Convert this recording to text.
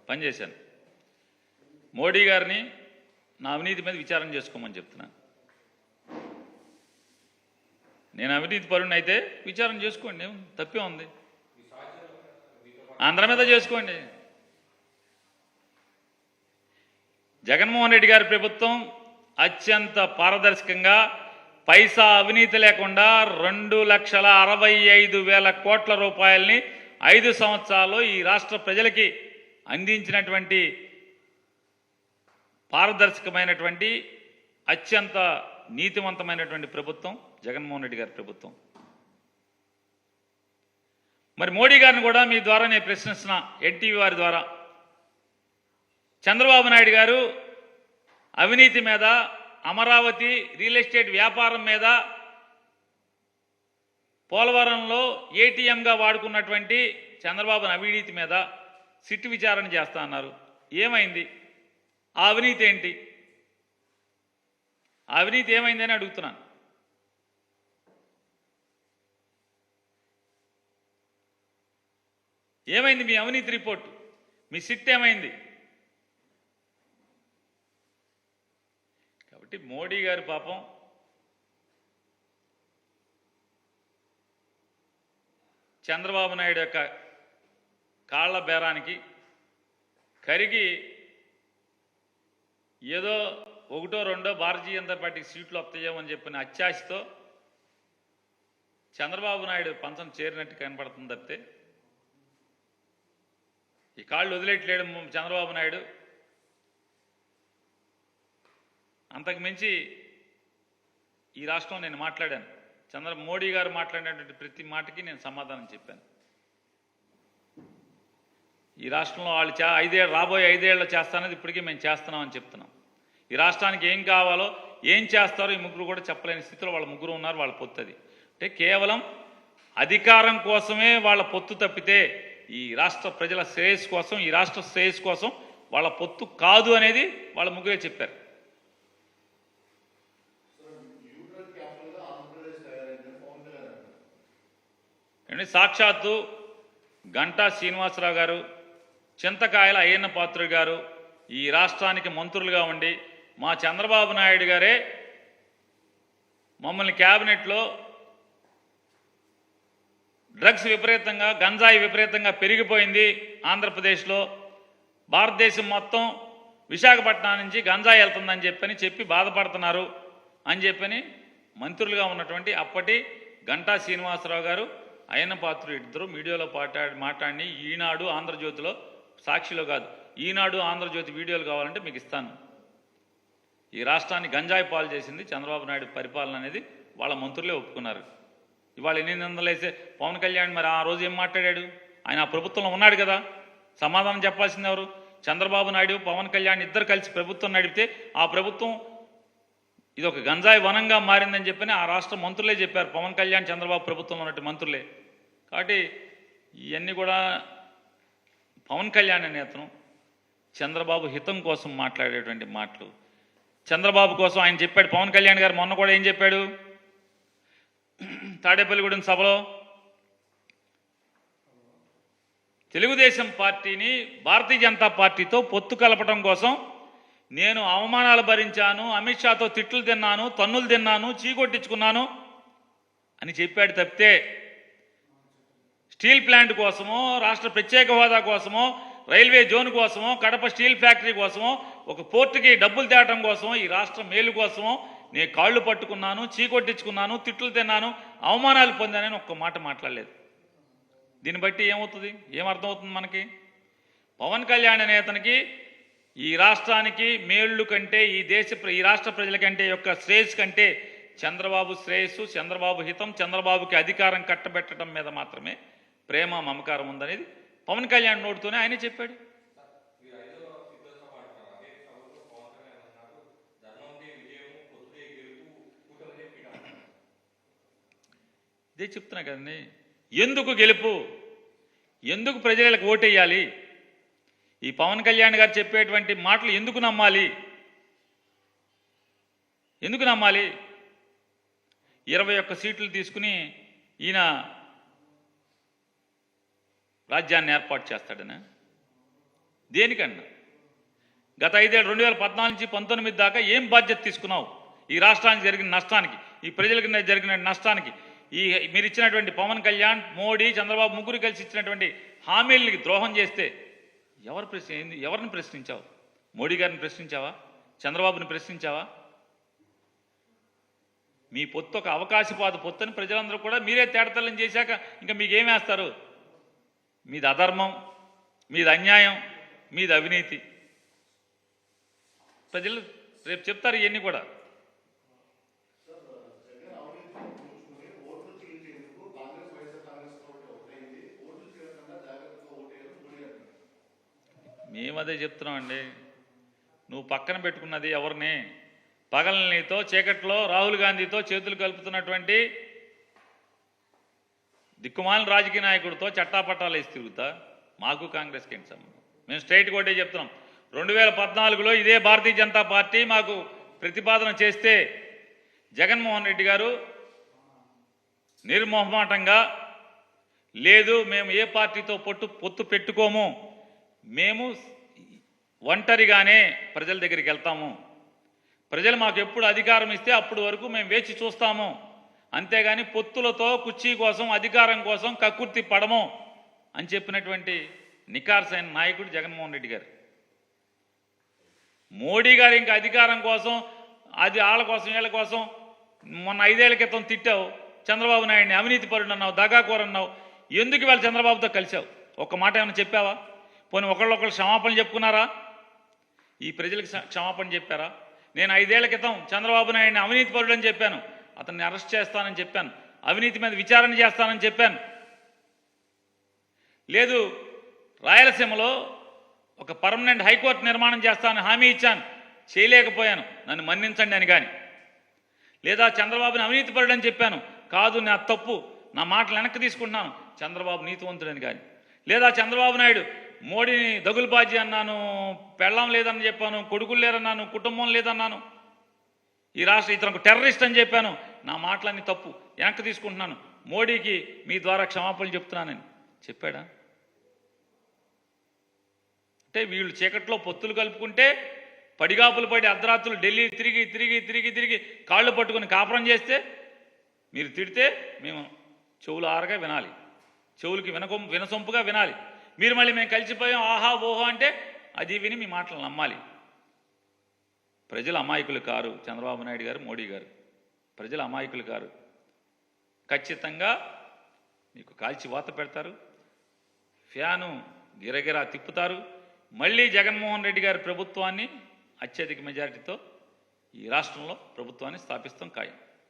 పనిచేశాను. మోడీ గారిని నా అవినీతి మీద విచారణ చేసుకోమని చెప్తున్నాను. నేను అవినీతి పరుణ్ణి అయితే విచారణ చేసుకోండి, తప్పే ఉంది. అందరి మీద చేసుకోండి. జగన్మోహన్ రెడ్డి గారి ప్రభుత్వం అత్యంత పారదర్శకంగా పైసా అవినీతి లేకుండా 2,65,000 కోట్ల రూపాయలని 5 సంవత్సరాల్లో ఈ రాష్ట్ర ప్రజలకి అందించినటువంటి పారదర్శకమైనటువంటి అత్యంత నీతివంతమైనటువంటి ప్రభుత్వం జగన్మోహన్ రెడ్డి గారి ప్రభుత్వం. మరి మోడీ గారిని కూడా మీ ద్వారా నేను ప్రశ్నిస్తున్నా, ఎన్టీవీ వారి ద్వారా. చంద్రబాబు నాయుడు గారు అవినీతి మీద, అమరావతి రియల్ ఎస్టేట్ వ్యాపారం మీద, పోలవరంలో ఏటీఎంగా వాడుకున్నటువంటి చంద్రబాబు అవినీతి మీద సిట్ విచారణ చేస్తా అన్నారు. ఏమైంది? ఆ అవినీతి ఏంటి? ఆ అవినీతి ఏమైందని అడుగుతున్నాను. ఏమైంది మీ అవినీతి రిపోర్టు? మీ సిట్ ఏమైంది? కాబట్టి మోడీ గారు పాపం చంద్రబాబు నాయుడు యొక్క కాళ్ల బేరానికి కరిగి ఏదో 1, 2 భారతీయ జనతా పార్టీకి సీట్లు వస్తాయేమని చెప్పిన అత్యాశతో చంద్రబాబు నాయుడు పంచం చేరినట్టు కనపడుతుంది తప్పితే ఈ కాళ్ళు వదిలేట్లేడు చంద్రబాబు నాయుడు. అంతకు మించి ఈ రాష్ట్రంలో నేను మాట్లాడాను. మోడీ గారు మాట్లాడినటువంటి ప్రతి మాటకి నేను సమాధానం చెప్పాను. ఈ రాష్ట్రంలో వాళ్ళు రాబోయే 5 ఏళ్ళు చేస్తానది ఇప్పటికీ మేము చేస్తున్నామని చెప్తున్నాం. ఈ రాష్ట్రానికి ఏం కావాలో, ఏం చేస్తారో ఈ ముగ్గురు కూడా చెప్పలేని స్థితిలో వాళ్ళ ముగ్గురు ఉన్నారు. వాళ్ళ పొత్తు అది. అంటే కేవలం అధికారం కోసమే వాళ్ళ పొత్తు తప్పితే ఈ రాష్ట్ర ప్రజల శ్రేయస్సు కోసం, ఈ రాష్ట్ర శ్రేయస్సు కోసం వాళ్ళ పొత్తు కాదు అనేది వాళ్ళ ముగ్గురే చెప్పారు. సాక్షాత్తు గంటా శ్రీనివాసరావు గారు, చింతకాయల అయ్యన్న పాత్రుడు గారు ఈ రాష్ట్రానికి మంత్రులుగా ఉండి మా చంద్రబాబు నాయుడు గారే మమ్మల్ని క్యాబినెట్లో డ్రగ్స్ విపరీతంగా, గంజాయి విపరీతంగా పెరిగిపోయింది ఆంధ్రప్రదేశ్లో, భారతదేశం మొత్తం విశాఖపట్నం నుంచి గంజాయి వెళ్తుందని చెప్పి బాధపడుతున్నారు అని చెప్పని మంత్రులుగా ఉన్నటువంటి అప్పటి గంటా శ్రీనివాసరావు గారు, అయ్యన్న పాత్రుడు ఇద్దరు మీడియాలో మాట్లాడి ఈనాడు ఆంధ్రజ్యోతిలో, సాక్షిలో కాదు, ఈనాడు ఆంధ్రజ్యోతి వీడియోలు కావాలంటే మీకు ఇస్తాను. ఈ రాష్ట్రాన్ని గంజాయి పాలు చేసింది చంద్రబాబు నాయుడు పరిపాలన అనేది వాళ్ళ మంత్రులే ఒప్పుకున్నారు. ఇవాళ ఎన్ని నిందలేసే పవన్ కళ్యాణ్ మరి ఆ రోజు ఏం మాట్లాడాడు? ఆయన ఆ ప్రభుత్వంలో ఉన్నాడు కదా, సమాధానం చెప్పాల్సింది ఎవరు? చంద్రబాబు నాయుడు, పవన్ కళ్యాణ్ ఇద్దరు కలిసి ప్రభుత్వం నడిపితే ఆ ప్రభుత్వం ఇది ఒక గంజాయి వనంగా మారిందని చెప్పని ఆ రాష్ట్ర మంత్రులే చెప్పారు. పవన్ కళ్యాణ్, చంద్రబాబు ప్రభుత్వంలో ఉన్నట్టు మంత్రులే. కాబట్టి ఇవన్నీ కూడా పవన్ కళ్యాణ్ అనే అతను చంద్రబాబు హితం కోసం మాట్లాడేటువంటి మాటలు. చంద్రబాబు కోసం ఆయన చెప్పాడు. పవన్ కళ్యాణ్ గారు మొన్న కూడా ఏం చెప్పాడు? తాడేపల్లిగూడెం సభలో తెలుగుదేశం పార్టీని భారతీయ జనతా పార్టీతో పొత్తు కలపడం కోసం నేను అవమానాలు భరించాను, అమిత్ షాతో తిట్లు తిన్నాను, తన్నులు తిన్నాను, చీకొట్టించుకున్నాను అని చెప్పాడు తప్పితే స్టీల్ ప్లాంట్ కోసమో, రాష్ట్ర ప్రత్యేక హోదా కోసమో, రైల్వే జోన్ కోసమో, కడప స్టీల్ ఫ్యాక్టరీ కోసమో, ఒక పోర్టుకి డబ్బులు తేవటం కోసమో, ఈ రాష్ట్ర మేలు కోసమో నేను కాళ్ళు పట్టుకున్నాను, చీకొట్టించుకున్నాను, తిట్లు తిన్నాను, అవమానాలు పొందానని ఒక్క మాట మాట్లాడలేదు. దీన్ని బట్టి ఏమవుతుంది, ఏమర్థమవుతుంది మనకి? పవన్ కళ్యాణ్ అనే అతనికి ఈ రాష్ట్రానికి మేళ్ళు కంటే, ఈ రాష్ట్ర ప్రజల కంటే యొక్క శ్రేయస్సు కంటే చంద్రబాబు శ్రేయస్సు, చంద్రబాబు హితం, చంద్రబాబుకి అధికారం కట్టబెట్టడం మీద మాత్రమే ప్రేమ, మమకారం ఉందనేది పవన్ కళ్యాణ్ నోటితోనే ఆయనే చెప్పాడు. ఇదే చెప్తున్నా కదండి. ఎందుకు గెలుపు, ఎందుకు ప్రజలకు ఓటేయాలి, ఈ పవన్ కళ్యాణ్ గారు చెప్పేటువంటి మాటలు ఎందుకు నమ్మాలి? ఎందుకు నమ్మాలి? 21 సీట్లు తీసుకుని ఈయన రాజ్యాన్ని ఏర్పాటు చేస్తాడనా? దేనికన్నా? గత 5 ఏళ్ళు 2014 నుంచి 19 దాకా ఏం బాధ్యత తీసుకున్నావు? ఈ రాష్ట్రానికి జరిగిన నష్టానికి, ఈ ప్రజలకు జరిగిన నష్టానికి, మీరు ఇచ్చినటువంటి పవన్ కళ్యాణ్, మోడీ, చంద్రబాబు ముగ్గురు కలిసి ఇచ్చినటువంటి హామీలకి ద్రోహం చేస్తే ఎవరిని ప్రశ్నించావు? మోడీ గారిని ప్రశ్నించావా? చంద్రబాబుని ప్రశ్నించావా? మీ పొత్తు ఒక అవకాశవాద పొత్తు అని ప్రజలందరూ కూడా మీరే తేడతల్లం చేశాక ఇంకా మీకేమేస్తారు? మీది అధర్మం, మీది అన్యాయం, మీది అవినీతి. ప్రజలు రేపు చెప్తారు ఇవన్నీ కూడా. మేమదే చెప్తున్నామండి. నువ్వు పక్కన పెట్టుకున్నది ఎవరిని? పగలనీతో చీకట్లో రాహుల్ గాంధీతో చేతులు కలుపుతున్నటువంటి దిక్కుమాలిన రాజకీయ నాయకుడితో చట్టాపట్టాలు వేసి తిరుగుతా. మాకు కాంగ్రెస్కి ఏంటి సంబంధం? మేము స్ట్రైట్ కొట్టే చెప్తున్నాం. 2014లో ఇదే భారతీయ జనతా పార్టీ మాకు ప్రతిపాదన చేస్తే జగన్మోహన్ రెడ్డి గారు నిర్మోహమాటంగా లేదు, మేము ఏ పార్టీతో పొత్తు పెట్టుకోము, మేము ఒంటరిగానే ప్రజల దగ్గరికి వెళ్తాము, ప్రజలు మాకు ఎప్పుడు అధికారం ఇస్తే అప్పుడు వరకు మేము వేచి చూస్తాము, అంతేగాని పొత్తులతో కుర్చీ కోసం అధికారం కోసం కక్కుర్తి పడము అని చెప్పినటువంటి నికార్సైన నాయకుడు జగన్మోహన్ రెడ్డి గారు. మోడీ గారు ఇంకా అధికారం కోసం, అది వాళ్ళ కోసం వీళ్ళ కోసం మొన్న 5 ఏళ్ల క్రితం తిట్టావు. చంద్రబాబు నాయుడిని అవినీతి పరుడు అన్నావు, దగాకోర అన్నావు. ఎందుకు వాళ్ళు చంద్రబాబుతో కలిశావు? ఒక్క మాట ఏమైనా చెప్పావా? పోనీ ఒకళ్ళొకళ్ళు క్షమాపణ చెప్పుకున్నారా? ఈ ప్రజలకు క్షమాపణ చెప్పారా? నేను 5 ఏళ్ల క్రితం చంద్రబాబు నాయుడిని అవినీతి పరుడు అని చెప్పాను, అతన్ని అరెస్ట్ చేస్తానని చెప్పాను, అవినీతి మీద విచారణ చేస్తానని చెప్పాను. లేదు, రాయలసీమలో ఒక పర్మనెంట్ హైకోర్టు నిర్మాణం చేస్తానని హామీ ఇచ్చాను, చేయలేకపోయాను, నన్ను మన్నించండి అని. కానీ లేదా చంద్రబాబుని అవినీతి పరుడు అని చెప్పాను, కాదు నా తప్పు, నా మాటలు వెనక్కి తీసుకుంటున్నాను, చంద్రబాబు నీతివంతుడని. కానీ లేదా చంద్రబాబు నాయుడు మోడీని దగులుబాజీ అన్నాను, పెళ్ళం లేదని చెప్పాను, కొడుకులు లేరన్నాను, కుటుంబం లేదన్నాను, ఈ రాష్ట్ర ఇతరులకు టెర్రరిస్ట్ అని చెప్పాను, నా మాటలన్నీ తప్పు, వెనక్కి తీసుకుంటున్నాను, మోడీకి మీ ద్వారా క్షమాపణలు చెప్తున్నానని చెప్పాడా? అంటే వీళ్ళు చీకట్లో పొత్తులు కలుపుకుంటే పడిగాపులు పడి అర్ధరాత్రులు ఢిల్లీ తిరిగి తిరిగి తిరిగి తిరిగి కాళ్ళు పట్టుకొని కాపురం చేస్తే మీరు తిడితే మేము చెవులు ఆరగా వినాలి, చెవులకి వినసొంపుగా వినాలి. మీరు మళ్ళీ మేము కలిసిపోయాం ఆహా ఓహో అంటే అది విని మీ మాటలు నమ్మాలి. ప్రజలు అమాయకులు కారు, చంద్రబాబు నాయుడు గారు, మోడీ గారు. ప్రజలు అమాయకులు కారు. ఖచ్చితంగా మీకు కాల్చి వాత పెడతారు, ఫ్యాను గిరగిరా తిప్పుతారు. మళ్ళీ జగన్మోహన్ రెడ్డి గారి ప్రభుత్వాన్ని అత్యధిక మెజారిటీతో ఈ రాష్ట్రంలో ప్రభుత్వాన్ని స్థాపిస్తాం ఖాయం.